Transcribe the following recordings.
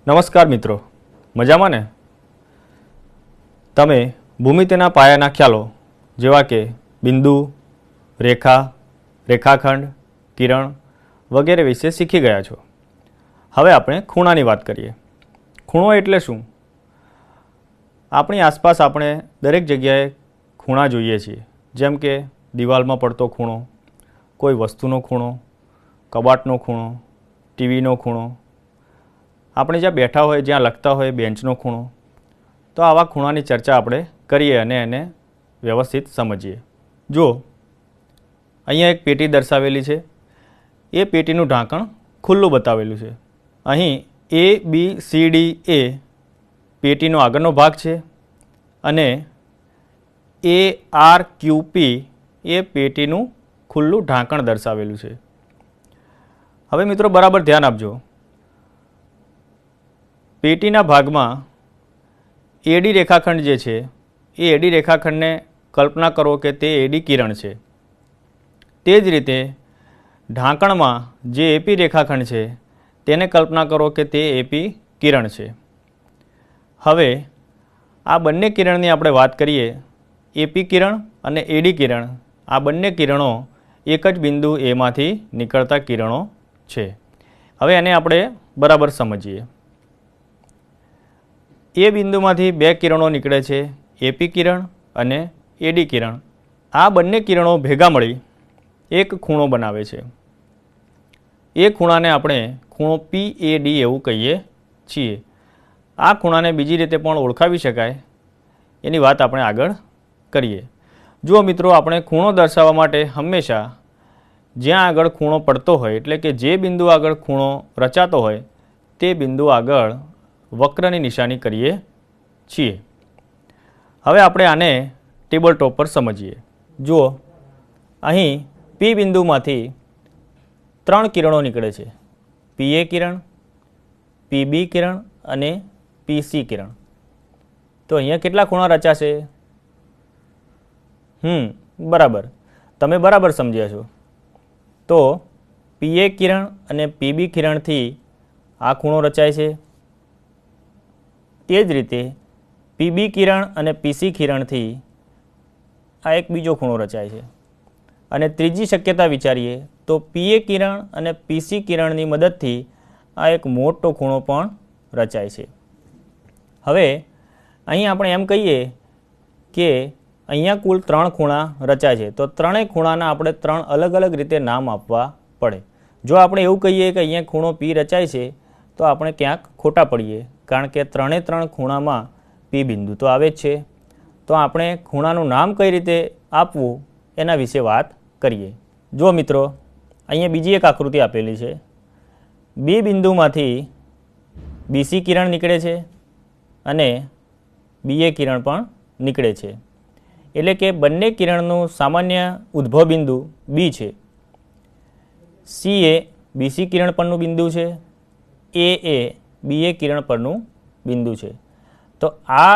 નમસ્કાર મિત્રો, મજામાં ને? તમે ભૂમિતિના પાયાના ખ્યાલો જેવા કે બિંદુ, રેખા, રેખાખંડ, કિરણ વગેરે વિશે શીખી ગયા છો. હવે આપણે ખૂણાની વાત કરીએ. ખૂણો એટલે શું? આપણી આસપાસ આપણે દરેક જગ્યાએ ખૂણા જોઈએ છીએ, જેમ કે દિવાલમાં પડતો ખૂણો, કોઈ વસ્તુનો ખૂણો, કબાટનો ખૂણો, ટીવીનો ખૂણો, આપણે જ્યાં બેઠા હોય, જ્યાં લખતા હોય, બેન્ચનો ખૂણો. તો આવા ખૂણાની ચર્ચા આપણે કરીએ અને એને વ્યવસ્થિત સમજીએ. જો અહીંયા એક પેટી દર્શાવેલી છે. એ પેટીનું ઢાંકણ ખુલ્લું બતાવેલું છે. અહીં ABCD એ પેટીનો આગળનો ભાગ છે અને ARQP એ પેટીનું ખુલ્લું ઢાંકણ દર્શાવેલું છે. હવે મિત્રો બરાબર ધ્યાન આપજો. પેટીના ભાગમાં AD રેખાખંડ જે છે એ AD રેખાખંડને કલ્પના કરો કે તે AD કિરણ છે. તે જ રીતે ઢાંકણમાં જે AP રેખાખંડ છે તેને કલ્પના કરો કે તે AP કિરણ છે. હવે આ બંને કિરણની આપણે વાત કરીએ. AP કિરણ અને AD કિરણ, આ બંને કિરણો એક જ બિંદુ એમાંથી નીકળતા કિરણો છે. હવે એને આપણે બરાબર સમજીએ. એ બિંદુમાંથી બે કિરણો નીકળે છે, AP કિરણ અને AD કિરણ. આ બંને કિરણો ભેગા મળી એક ખૂણો બનાવે છે. એ ખૂણાને આપણે ખૂણો PAD એવું કહીએ છીએ. આ ખૂણાને બીજી રીતે પણ ઓળખાવી શકાય, એની વાત આપણે આગળ કરીએ. જુઓ મિત્રો, આપણે ખૂણો દર્શાવવા માટે હંમેશા જ્યાં આગળ ખૂણો પડતો હોય, એટલે કે જે બિંદુ આગળ ખૂણો રચાતો હોય તે બિંદુ આગળ વક્રની નિશાની કરીએ છીએ. હવે આપણે આને ટેબલ ટોપ પર સમજીએ. જુઓ, અહીં P બિંદુમાંથી 3 કિરણો નીકળે છે. PA કિરણ, PB કિરણ અને PC કિરણ. તો અહીંયા કેટલા ખૂણા રચાશે? બરાબર, તમે બરાબર સમજ્યા છો. તો PA કિરણ અને PB કિરણથી આ ખૂણો રચાય છે. તે જ રીતે PB કિરણ અને PC કિરણથી આ એક બીજો ખૂણો રચાય છે. અને ત્રીજી શક્યતા વિચારીએ તો PA કિરણ અને PC કિરણની મદદથી આ એક મોટો ખૂણો પણ રચાય છે. હવે અહીં આપણે એમ કહીએ કે અહીંયા કુલ 3 ખૂણા રચાય છે, તો ત્રણેય ખૂણાના આપણે 3 અલગ અલગ રીતે નામ આપવા પડે. જો આપણે એવું કહીએ કે અહીંયા ખૂણો P રચાય છે તો આપણે ક્યાંક ખોટા પડીએ, કારણ કે 3 ખૂણામાં P બિંદુ તો આવે જ છે. તો આપણે ખૂણાનું નામ કઈ રીતે આપવું એના વિશે વાત કરીએ. જો મિત્રો, અહીંયા બીજી એક આકૃતિ આપેલી છે. B બિંદુમાંથી BC કિરણ નીકળે છે અને BA કિરણ પણ નીકળે છે. એટલે કે બંને કિરણનું સામાન્ય ઉદ્ભવ બિંદુ B છે. C એ BC કિરણ પરનું બિંદુ છે. A એ BA કિરણ પરનું બિંદુ છે. તો આ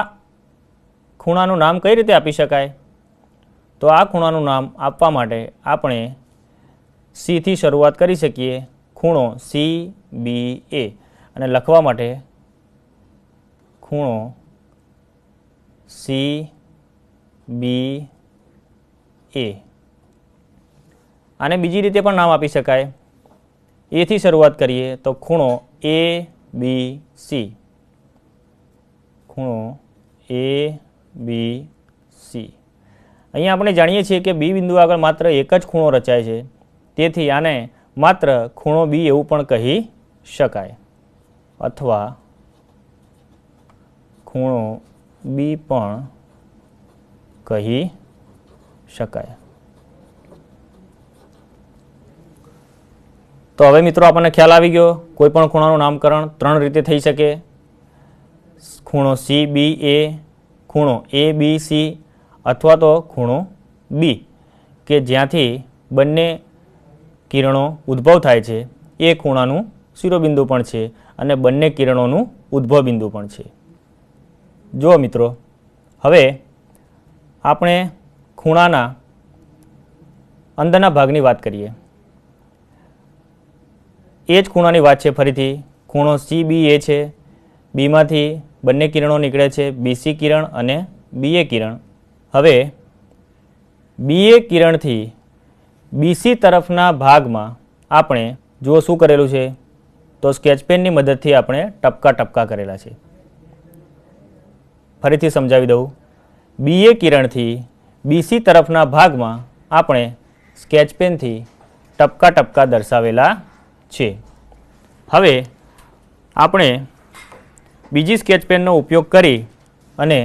ખૂણાનું નામ કઈ રીતે આપી શકાય? તો આ ખૂણાનું નામ આપવા માટે આપણે C થી શરૂઆત કરી શકીએ. ખૂણો CBA અને લખવા માટે ખૂણો CBA. આને બીજી રીતે પણ નામ આપી શકાય. A થી શરૂઆત કરીએ તો ખૂણો ABC. ખૂણો ABC. અહીંયા આપણે જાણીએ છીએ કે B બિંદુ આગળ માત્ર એક જ ખૂણો રચાય છે, તેથી આને માત્ર ખૂણો B એવું પણ કહી શકાય, અથવા ખૂણો B પણ કહી શકાય. તો હવે મિત્રો આપણને ખ્યાલ આવી ગયો. કોઈ પણ ખૂણાનું નામકરણ 3 રીતે થઈ શકે. ખૂણો CBA, ખૂણો ABC અથવા તો ખૂણો B, કે જ્યાંથી બંને કિરણો ઉદ્ભવ થાય છે એ ખૂણાનું શિરોબિંદુ પણ છે અને બંને કિરણોનું ઉદ્ભવ બિંદુ પણ છે. જુઓ મિત્રો, હવે આપણે ખૂણાના અંદરના ભાગની વાત કરીએ. એ જ ખૂણાની વાત છે. ફરીથી ખૂણો CBA છે બીમાંથી બંને કિરણો નીકળે છે, બીસી કિરણ અને બીએ કિરણ. હવે બીએ કિરણથી બીસી તરફના ભાગમાં આપણે જુઓ શું કરેલું છે, તો સ્કેચપેનની મદદથી આપણે ટપકા ટપકા કરેલા છે. ફરીથી સમજાવી દઉં. બીએ કિરણથી બીસી તરફના ભાગમાં આપણે સ્કેચપેનથી ટપકા ટપકા દર્શાવેલા છે. હવે આપણે બીજી સ્કેચપેનનો ઉપયોગ કરી અને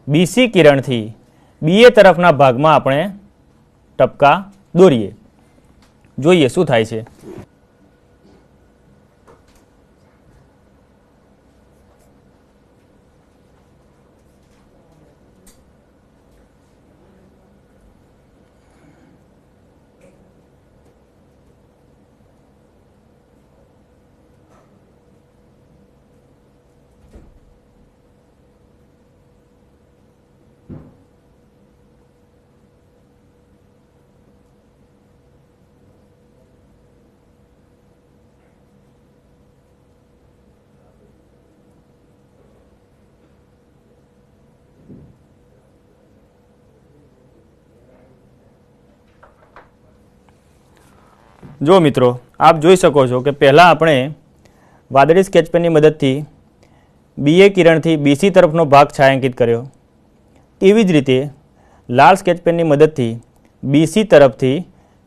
બીસી કિરણથી બીએ તરફના ભાગમાં આપણે ટપકા દોરીએ. જોઈએ શું થાય છે. જો મિત્રો, આપ જોઈ શકો છો કે પહેલાં આપણે વાદળી સ્કેચપેનની મદદથી બીએ કિરણથી બીસી તરફનો ભાગ છાંયાંકિત કર્યો. તેવી જ રીતે લાલ સ્કેચપેનની મદદથી બીસી તરફથી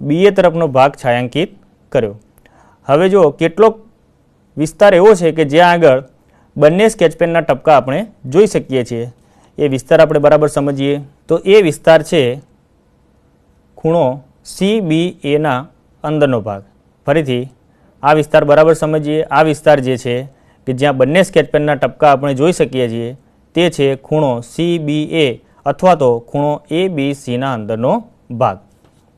બીએ તરફનો ભાગ છાંયાંકિત કર્યો. હવે જો કેટલોક વિસ્તાર એવો છે કે જ્યાં આગળ બંને સ્કેચપેનના ટપકા આપણે જોઈ શકીએ છીએ. એ વિસ્તાર આપણે બરાબર સમજીએ તો એ વિસ્તાર છે ખૂણો CBAના અંદરનો ભાગ. ફરીથી આ વિસ્તાર બરાબર સમજીએ. આ વિસ્તાર જે છે કે જ્યાં બંને સ્કેચપેનના ટપકા આપણે જોઈ શકીએ છીએ તે છે ખૂણો CBA અથવા તો ખૂણો ABCના અંદરનો ભાગ.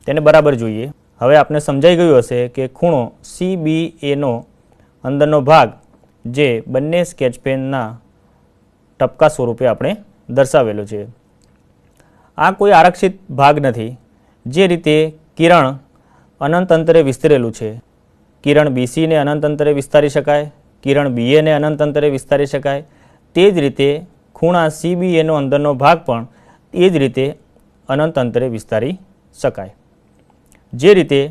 તેને બરાબર જોઈએ. હવે આપને સમજાઈ ગયું હશે કે ખૂણો CBAનો અંદરનો ભાગ જે બંને સ્કેચપેનના ટપકા સ્વરૂપે આપણે દર્શાવેલો છે. આ કોઈ આરક્ષિત ભાગ નથી. જે રીતે કિરણ અનંત અંતરે વિસ્તરેલું છે, કિરણ BCને અનંત અંતરે વિસ્તારી શકાય, કિરણ BAને અનંત અંતરે વિસ્તારી શકાય, તે જ રીતે ખૂણા CBAનો અંદરનો ભાગ પણ એ જ રીતે અનંત અંતરે વિસ્તારી શકાય. જે રીતે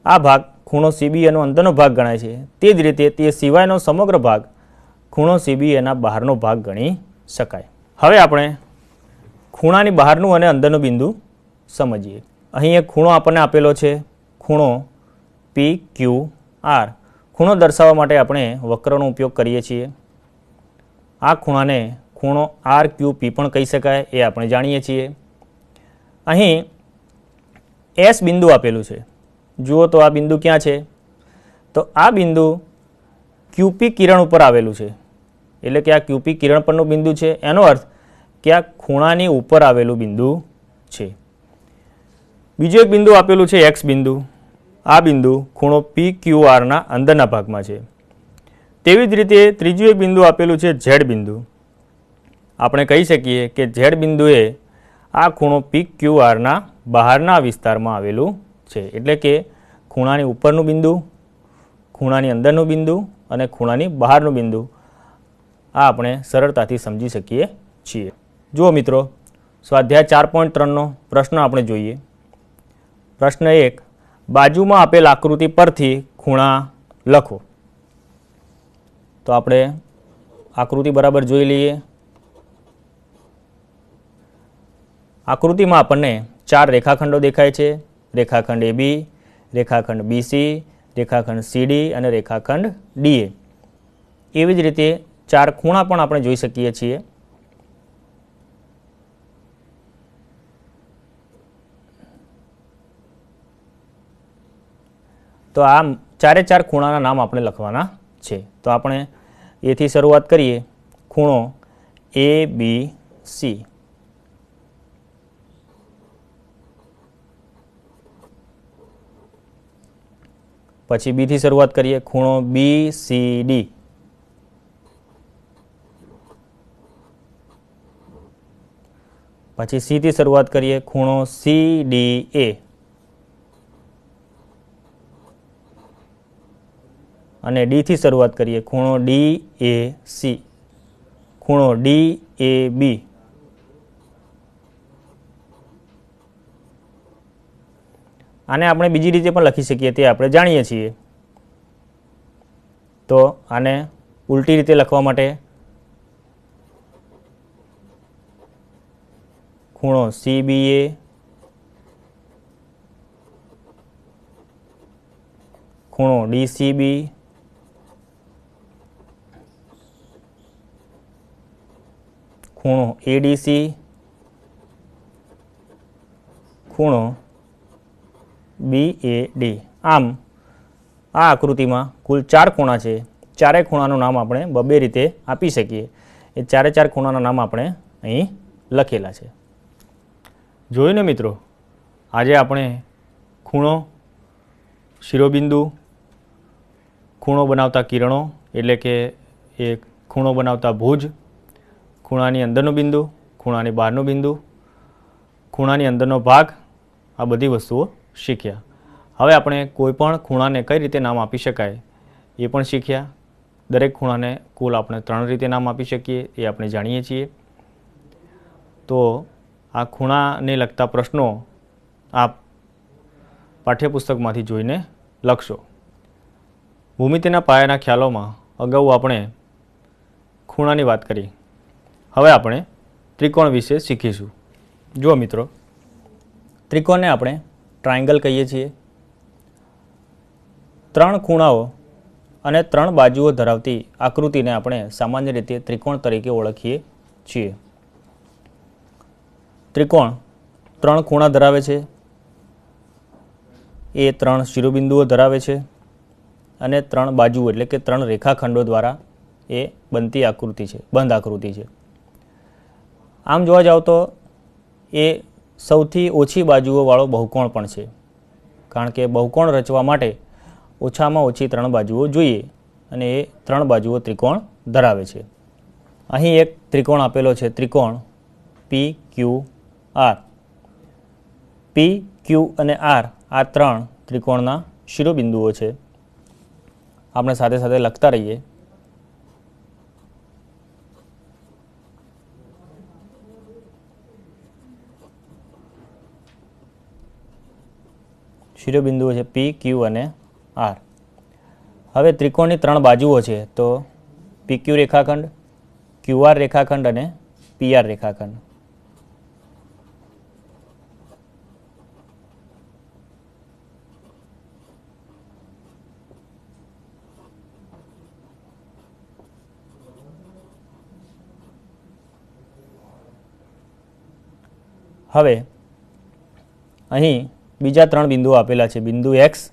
આ ભાગ ખૂણો CBAનો અંદરનો ભાગ ગણાય છે, તે જ રીતે તે સિવાયનો સમગ્ર ભાગ ખૂણો CBAના બહારનો ભાગ ગણી શકાય. હવે આપણે ખૂણાની બહારનું અને અંદરનું બિંદુ સમજીએ. અહીં એક ખૂણો આપણને આપેલો છે, ખૂણો PQR. ખૂણો દર્શાવવા માટે આપણે વક્રનો ઉપયોગ કરીએ છીએ. આ ખૂણાને ખૂણો RQP પણ કહી શકાય, એ આપણે જાણીએ છીએ. અહીં S બિંદુ આપેલું છે. જુઓ તો આ બિંદુ ક્યાં છે, તો આ બિંદુ QP કિરણ ઉપર આવેલું છે. એટલે કે આ QP કિરણ પરનું બિંદુ છે. એનો અર્થ કે આ ખૂણાની ઉપર આવેલું બિંદુ છે. બીજું એક બિંદુ આપેલું છે X બિંદુ. આ બિંદુ ખૂણો PQRના અંદરના ભાગમાં છે. તેવી જ રીતે ત્રીજું એક બિંદુ આપેલું છે Z બિંદુ. આપણે કહી શકીએ કે Z બિંદુએ આ ખૂણો PQRના બહારના વિસ્તારમાં આવેલું છે. એટલે કે ખૂણાની ઉપરનું બિંદુ, ખૂણાની અંદરનું બિંદુ અને ખૂણાની બહારનું બિંદુ આ આપણે સરળતાથી સમજી શકીએ છીએ. જુઓ મિત્રો, સ્વાધ્યાય 4.3નો પ્રશ્ન આપણે જોઈએ. પ્રશ્ન 1, બાજુમાં આપેલ આકૃતિ પરથી ખૂણા લખો. તો આપણે આકૃતિ બરાબર જોઈ લઈએ. આકૃતિમાં આપણને 4 રેખાખંડો દેખાય છે. રેખાખંડ AB, રેખાખંડ BC, રેખાખંડ CD અને રેખાખંડ DA. એવી જ રીતે 4 ખૂણા પણ આપણે જોઈ શકીએ છીએ. તો આ 4 ખૂણાના નામ આપણે લખવાના છે. તો આપણે એથી શરૂઆત કરીએ. ખૂણો ABC, પછી B થી શરૂઆત કરીએ. ખૂણો BCD, પછી C થી શરૂઆત કરીએ. ખૂણો CDA અને D થી શરૂઆત કરીએ. ખૂણો DAC. ખૂણો DAB આને આપણે બીજી રીતે પણ લખી શકીએ તે આપણે જાણીએ છીએ. તો આને ઉલટી રીતે લખવા માટે ખૂણો CBA ખૂણો DCB ખૂણો ADC ખૂણો BAD. આમ આ આકૃતિમાં કુલ 4 ખૂણા છે. ચારેય ખૂણાનું નામ આપણે બબે રીતે આપી શકીએ. એ ચારે ચાર ખૂણાના નામ આપણે અહીં લખેલા છે. જોયું ને મિત્રો, આજે આપણે ખૂણો, શિરોબિંદુ, ખૂણો બનાવતા કિરણો એટલે કે એ ખૂણો બનાવતા ભુજ, ખૂણાની અંદરનું બિંદુ, ખૂણાની બહારનું બિંદુ, ખૂણાની અંદરનો ભાગ, આ બધી વસ્તુઓ શીખ્યા. હવે આપણે કોઈ પણ ખૂણાને કઈ રીતે નામ આપી શકાય એ પણ શીખ્યા. દરેક ખૂણાને કુલ આપણે 3 રીતે નામ આપી શકીએ એ આપણે જાણીએ છીએ. તો આ ખૂણાને લગતા પ્રશ્નો આપ પાઠ્યપુસ્તકમાંથી જોઈને લખશો. ભૂમિતિના પાયાના ખ્યાલોમાં અગાઉ આપણે ખૂણાની વાત કરી. હવે આપણે ત્રિકોણ વિશે શીખીશું. જુઓ મિત્રો, ત્રિકોણને આપણે ટ્રાયંગલ કહીએ છીએ. 3 ખૂણાઓ અને 3 બાજુઓ ધરાવતી આકૃતિને આપણે સામાન્ય રીતે ત્રિકોણ તરીકે ઓળખીએ છીએ. ત્રિકોણ 3 ખૂણા ધરાવે છે, એ 3 શિરોબિંદુઓ ધરાવે છે અને 3 બાજુઓ એટલે કે 3 રેખાખંડો દ્વારા એ બનતી આકૃતિ છે, બંધ આકૃતિ છે. આમ જોવા જાવ તો એ સૌથી ઓછી બાજુઓવાળો બહુકોણ પણ છે, કારણ કે બહુકોણ રચવા માટે ઓછામાં ઓછી 3 બાજુઓ જોઈએ અને એ 3 બાજુઓ ત્રિકોણ ધરાવે છે. અહીં એક ત્રિકોણ આપેલો છે, ત્રિકોણ PQR. P, Q અને R આ 3 ત્રિકોણના શિરોબિંદુઓ છે. આપણે સાથે સાથે લખતા રહીએ. શિરોબિંદુઓ છે P, Q અને R. હવે ત્રિકોણની 3 બાજુઓ છે, તો PQ રેખાખંડ, QR રેખાખંડ અને PR રેખાખંડ. હવે અહીં બીજા 3 બિંદુઓ આપેલા છે, બિંદુ X,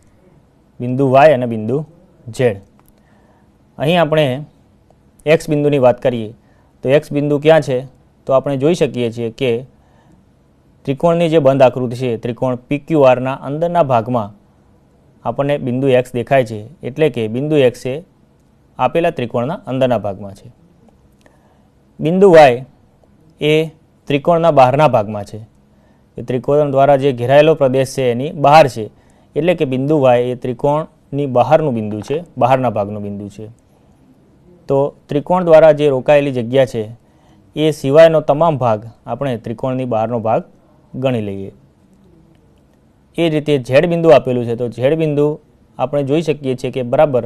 બિંદુ Y અને બિંદુ Z. અહીં આપણે X બિંદુની વાત કરીએ તો X બિંદુ ક્યાં છે? તો આપણે જોઈ શકીએ છીએ કે ત્રિકોણની જે બંધ આકૃતિ છે, ત્રિકોણ PQRના અંદરના ભાગમાં આપણને બિંદુ X દેખાય છે, એટલે કે બિંદુ X એ આપેલા ત્રિકોણના અંદરના ભાગમાં છે. બિંદુ Y એ ત્રિકોણના બહારના ભાગમાં છે. એ ત્રિકોણ દ્વારા જે ઘેરાયેલો પ્રદેશ છે એની બહાર છે, એટલે કે બિંદુ Y એ ત્રિકોણની બહારનું બિંદુ છે, બહારના ભાગનું બિંદુ છે. તો ત્રિકોણ દ્વારા જે રોકાયેલી જગ્યા છે એ સિવાયનો તમામ ભાગ આપણે ત્રિકોણની બહારનો ભાગ ગણી લઈએ. એ રીતે Z બિંદુ આપેલું છે, તો Z બિંદુ આપણે જોઈ શકીએ છીએ કે બરાબર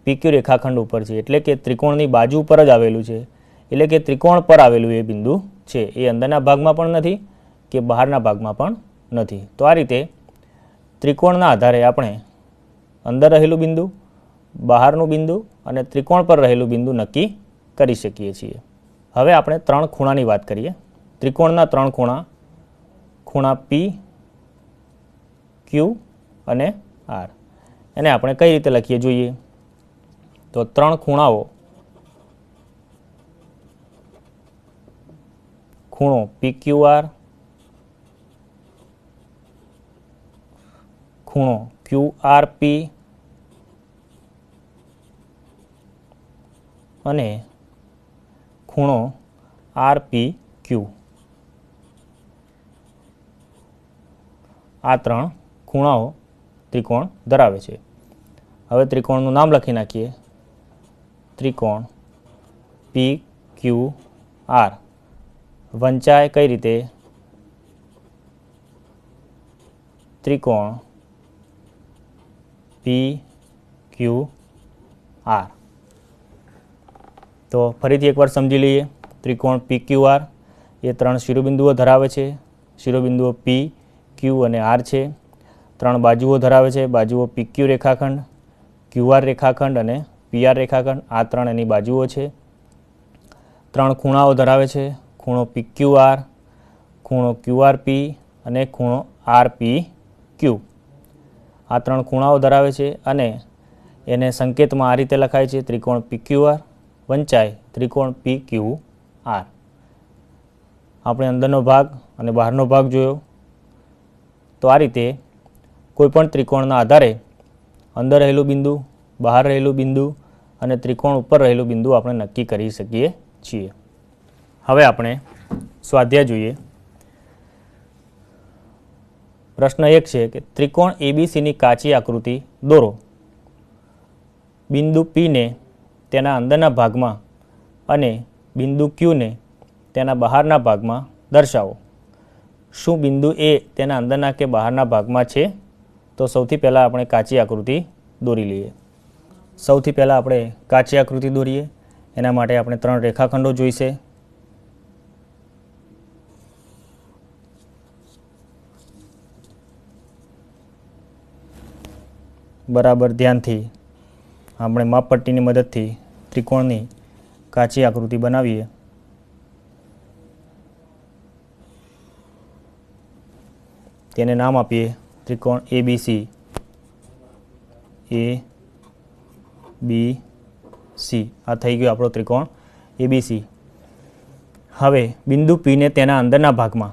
PQ રેખાખંડ ઉપર છે, એટલે કે ત્રિકોણની બાજુ પર જ આવેલું છે, એટલે કે ત્રિકોણ પર આવેલું એ બિંદુ છે. એ અંદરના ભાગમાં પણ નથી કે બહારના ભાગમાં પણ નથી. તો આ રીતે ત્રિકોણના આધારે આપણે અંદર રહેલું બિંદુ, બહારનું બિંદુ અને ત્રિકોણ પર રહેલું બિંદુ નક્કી કરી શકીએ છીએ. હવે આપણે 3 ખૂણાની વાત કરીએ. ત્રિકોણના 3 ખૂણા, ખૂણા P, Q અને R. એને આપણે કઈ રીતે લખીએ જોઈએ? તો 3 ખૂણાઓ, ખૂણો PQR, ખૂણો QRP અને ખૂણો RPQ. આ 3 ખૂણાઓ ત્રિકોણ ધરાવે છે. હવે ત્રિકોણનું નામ લખી નાખીએ. ત્રિકોણ PQR ક્યુ આર. વંચાય કઈ રીતે? ત્રિકોણ પી ક્યુ આર. તો ફરીથી એકવાર સમજી લઈએ. ત્રિકોણ પી ક્યુ આર એ 3 શિરોબિંદુઓ ધરાવે છે. શિરોબિંદુઓ પી, ક્યુ અને આર છે. 3 બાજુઓ ધરાવે છે. બાજુઓ પી ક્યુ રેખાખંડ, ક્યુ આર રેખાખંડ અને પી આર રેખાખંડ. આ 3 એની બાજુઓ છે. 3 ખૂણાઓ ધરાવે છે. ખૂણો પી ક્યુ આર, ખૂણો ક્યુ આર પી અને ખૂણો આર પી ક્યુ. આ 3 ખૂણાઓ ધરાવે છે અને એને સંકેતમાં આ રીતે લખાય છે: ત્રિકોણ પી ક્યુ આર વંચાય ત્રિકોણ પી ક્યુ આર. આપણે અંદરનો ભાગ અને બહારનો ભાગ જોયો. તો આ રીતે કોઈપણ ત્રિકોણના આધારે અંદર રહેલું બિંદુ, બહાર રહેલું બિંદુ અને ત્રિકોણ ઉપર રહેલું બિંદુ આપણે નક્કી કરી શકીએ છીએ. હવે આપણે સ્વાધ્યાય જોઈએ. પ્રશ્ન 1 છે કે ત્રિકોણ એબીસીની કાચી આકૃતિ દોરો. બિંદુ પીને તેના અંદરના ભાગમાં અને બિંદુ ક્યુને તેના બહારના ભાગમાં દર્શાવો. શું બિંદુ એ તેના અંદરના કે બહારના ભાગમાં છે? તો સૌથી પહેલાં આપણે કાચી આકૃતિ દોરી લઈએ. સૌથી પહેલાં આપણે કાચી આકૃતિ દોરીએ. એના માટે આપણે 3 રેખાખંડો જોઈશે. બરાબર ધ્યાનથી આપણે માપપટ્ટીની મદદથી ત્રિકોણની કાચી આકૃતિ બનાવીએ. તેને નામ આપીએ ત્રિકોણ એબીસી. એ બી સી. આ થઈ ગયો આપણો ત્રિકોણ એબીસી. હવે બિંદુ પીને તેના અંદરના ભાગમાં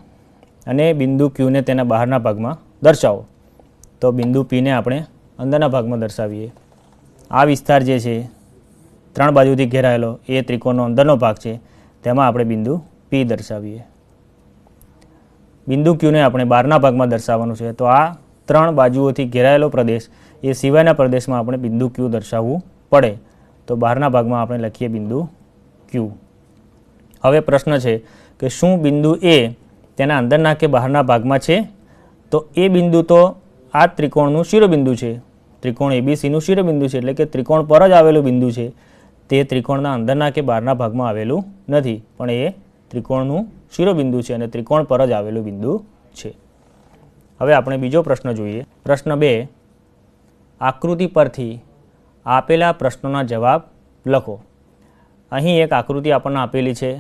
અને બિંદુ ક્યુને તેના બહારના ભાગમાં દર્શાવો. તો બિંદુ પીને આપણે અંદરના ભાગમાં દર્શાવીએ. આ વિસ્તાર જે છે 3 બાજુથી ઘેરાયેલો એ ત્રિકોણનો અંદરનો ભાગ છે. તેમાં આપણે બિંદુ પી દર્શાવીએ. બિંદુ ક્યુને આપણે બહારના ભાગમાં દર્શાવવાનું છે. તો આ 3 બાજુઓથી ઘેરાયેલો પ્રદેશ એ સિવાયના પ્રદેશમાં આપણે બિંદુ ક્યુ દર્શાવવું પડે. તો બહારના ભાગમાં આપણે લખીએ બિંદુ ક્યુ. હવે પ્રશ્ન છે કે શું બિંદુ એ તેના અંદરના કે બહારના ભાગમાં છે? તો એ બિંદુ તો આ ત્રિકોણનું શિરોબિંદુ છે. ત્રિકોણ એબીસીનું શિરોબિંદુ છે, એટલે કે ત્રિકોણ પર જ આવેલું બિંદુ છે. તે ત્રિકોણના અંદરના કે બહારના ભાગમાં આવેલું નથી, પણ એ ત્રિકોણનું શિરોબિંદુ છે અને ત્રિકોણ પર જ આવેલું બિંદુ છે. હવે આપણે બીજો પ્રશ્ન જોઈએ. પ્રશ્ન 2. આકૃતિ પરથી આપેલા પ્રશ્નોના જવાબ લખો. અહીં એક આકૃતિ આપણને આપેલી છે.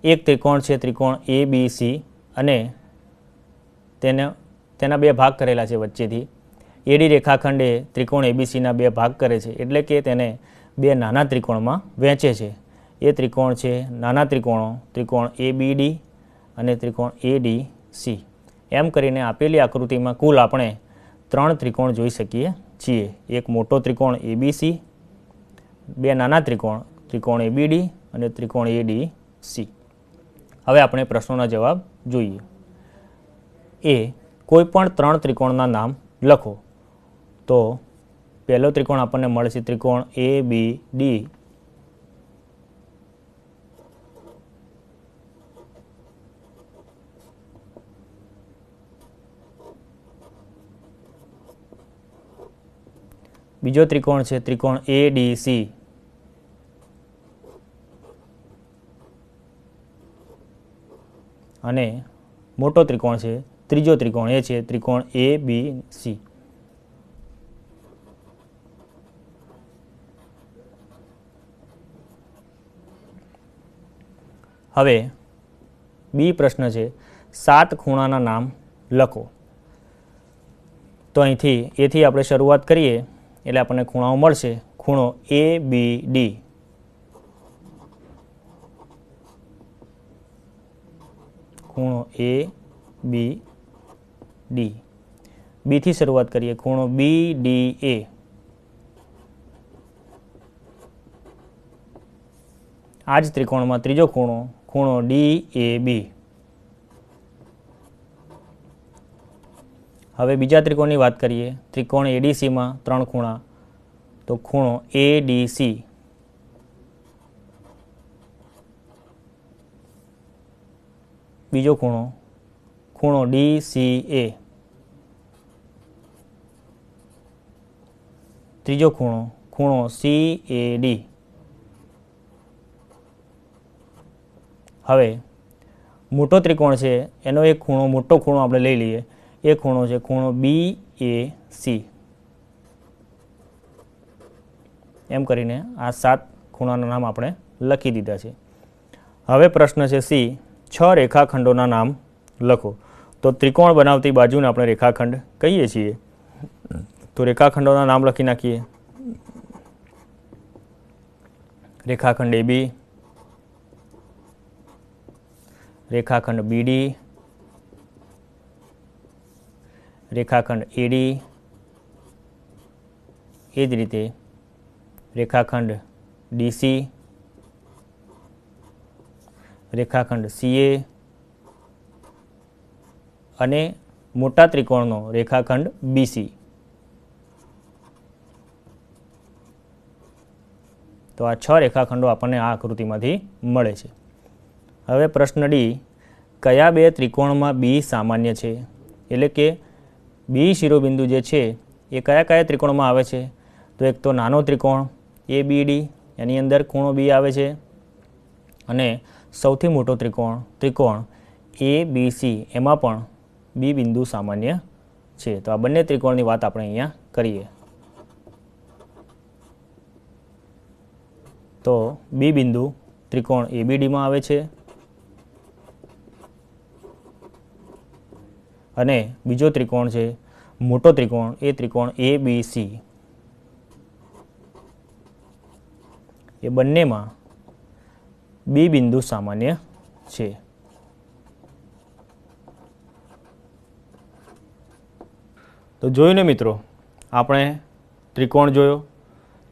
એક ત્રિકોણ છે, ત્રિકોણ એ બી સી, અને તેના 2 ભાગ કરેલા છે વચ્ચેથી. એડી રેખાખંડે ત્રિકોણ એબીસીના 2 ભાગ કરે છે, એટલે કે તેને 2 નાના ત્રિકોણમાં વહેંચે છે. એ ત્રિકોણ છે નાના ત્રિકોણો, ત્રિકોણ એ બી ડી અને ત્રિકોણ એ ડી સી. એમ કરીને આપેલી આકૃતિમાં કુલ આપણે 3 ત્રિકોણ જોઈ શકીએ છીએ. એક મોટો ત્રિકોણ એ બી સી, 2 નાના ત્રિકોણ, ત્રિકોણ એ બી ડી અને ત્રિકોણ એ ડી સી. હવે આપણે પ્રશ્નોના જવાબ જોઈએ. એ કોઈ પણ 3 ત્રિકોણના નામ લખો. તો પહેલો ત્રિકોણ આપણને મળે છે ત્રિકોણ એ બી ડી. બીજો ત્રિકોણ છે ત્રિકોણ એ ડી સી. અને મોટો ત્રિકોણ છે ત્રીજો ત્રિકોણ એ છે ત્રિકોણ એ બી સી. હવે બી પ્રશ્ન છે 7 ખૂણાના નામ લખો. તો અહીંથી એથી આપણે શરૂઆત કરીએ એટલે આપણને ખૂણાઓ મળશે. ખૂણો એ બી ડી, ખૂણો એ બી ડી. બીથી શરૂઆત કરીએ. ખૂણો બી ડી એ, આ જ ત્રિકોણમાં ત્રીજો ખૂણો, ખૂણો ડી એ બી. હવે બીજા ત્રિકોણની વાત કરીએ. ત્રિકોણ એડીસીમાં 3 ખૂણા, તો ખૂણો એ ડી સી, બીજો ખૂણો ખૂણો DCA, ત્રીજો ખૂણો ખૂણો CAD. હવે મોટો ત્રિકોણ છે એનો એક ખૂણો મોટો ખૂણો આપણે લઈ લઈએ. એ ખૂણો છે ખૂણો BAC. એમ કરીને આ 7 ખૂણાના નામ આપણે લખી દીધા છે. હવે પ્રશ્ન છે C, 6 રેખાખંડોના નામ લખો. તો ત્રિકોણ બનાવતી બાજુને આપણે રેખાખંડ કહીએ છીએ. તો રેખાખંડોના નામ લખી નાખીએ. રેખાખંડ AB, રેખાખંડ BD, રેખાખંડ AD, એ જ રીતે રેખાખંડ DC, રેખાખંડ CA અને મોટા ત્રિકોણનો રેખાખંડ BC. તો આ 6 રેખાખંડો આપણને આ આકૃતિમાંથી મળે છે. હવે પ્રશ્ન D, કયા બે ત્રિકોણમાં B સામાન્ય છે? એટલે કે B શિરોબિંદુ જે છે એ કયા કયા ત્રિકોણમાં આવે છે? તો એક તો નાનો ત્રિકોણ ABD, એની અંદર ખૂણો B આવે છે, અને સૌથી મોટો ત્રિકોણ ABC, એમાં પણ B બિંદુ સામાન્ય છે. તો આ બંને ત્રિકોણની વાત આપણે અહીંયા કરીએ. તો B બિંદુ ત્રિકોણ ABDમાં આવે છે, અને બીજો ત્રિકોણ છે મોટો ત્રિકોણ, એ ત્રિકોણ ABC, એ બંનેમાં B બિંદુ સામાન્ય છે. તો જોયું ને મિત્રો, આપણે ત્રિકોણ જોયો,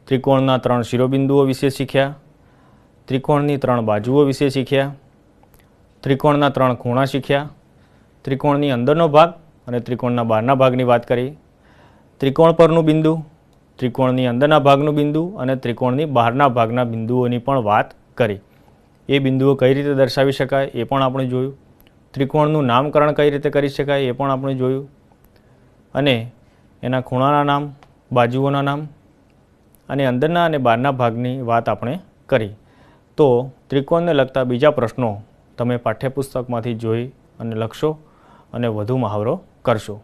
ત્રિકોણના 3 શિરોબિંદુઓ વિશે શીખ્યા, ત્રિકોણની 3 બાજુઓ વિશે શીખ્યા, ત્રિકોણના 3 ખૂણા શીખ્યા, ત્રિકોણની અંદરનો ભાગ અને ત્રિકોણના બહારના ભાગની વાત કરી, ત્રિકોણ પરનું બિંદુ, ત્રિકોણની અંદરના ભાગનું બિંદુ અને ત્રિકોણની બહારના ભાગના બિંદુઓની પણ વાત કરી. એ બિંદુઓ કઈ રીતે દર્શાવી શકાય એ પણ આપણે જોયું. ત્રિકોણનું નામકરણ કઈ રીતે કરી શકાય એ પણ આપણે જોયું, અને એના ખૂણાના નામ, બાજુઓના નામ અને અંદરના અને બહારના ભાગની વાત આપણે કરી. તો ત્રિકોણને લગતા બીજા પ્રશ્નો તમે પાઠ્યપુસ્તકમાંથી જોઈ અને લખશો અને વધુ મહાવરો કરશો.